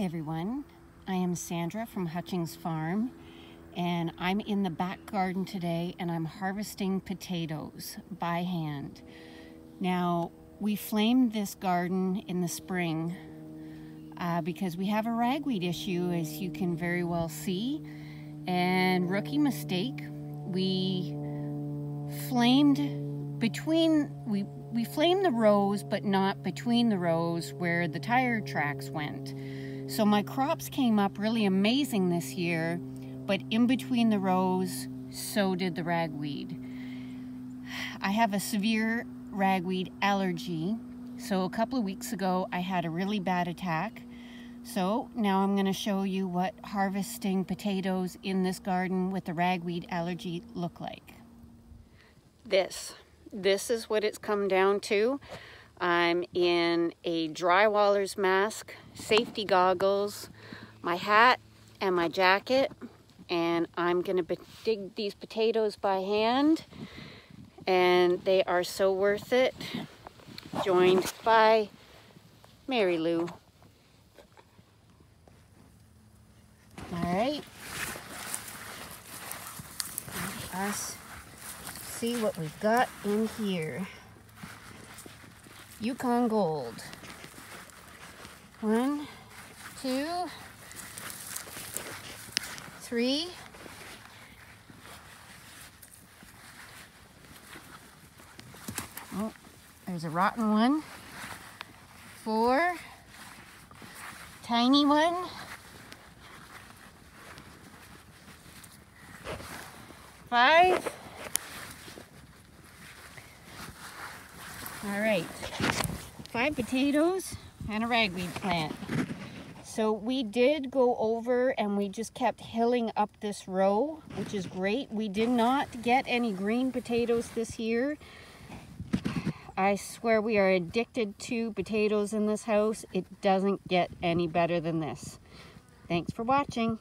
everyone, I am Sandra from Hutchings Farm, and I'm in the back garden today and I'm harvesting potatoes by hand. Now, we flamed this garden in the spring because we have a ragweed issue, as you can very well see, and rookie mistake, we flamed we flamed the rows, but not between the rows where the tire tracks went. So my crops came up really amazing this year, but in between the rows, so did the ragweed. I have a severe ragweed allergy, so a couple of weeks ago I had a really bad attack. So now I'm going to show you what harvesting potatoes in this garden with the ragweed allergy look like. This is what it's come down to. I'm in a drywaller's mask, safety goggles, my hat, and my jacket, and I'm going to dig these potatoes by hand, and they are so worth it. Joined by Mary Lou. All right, let us see what we've got in here. Yukon Gold. 1, 2, 3. Oh, there's a rotten one. 4. Tiny one. 5. All right, 5 potatoes and a ragweed plant. So we did go over and we just kept hilling up this row, which is great. We did not get any green potatoes this year. I swear we are addicted to potatoes in this house. It doesn't get any better than this. Thanks for watching.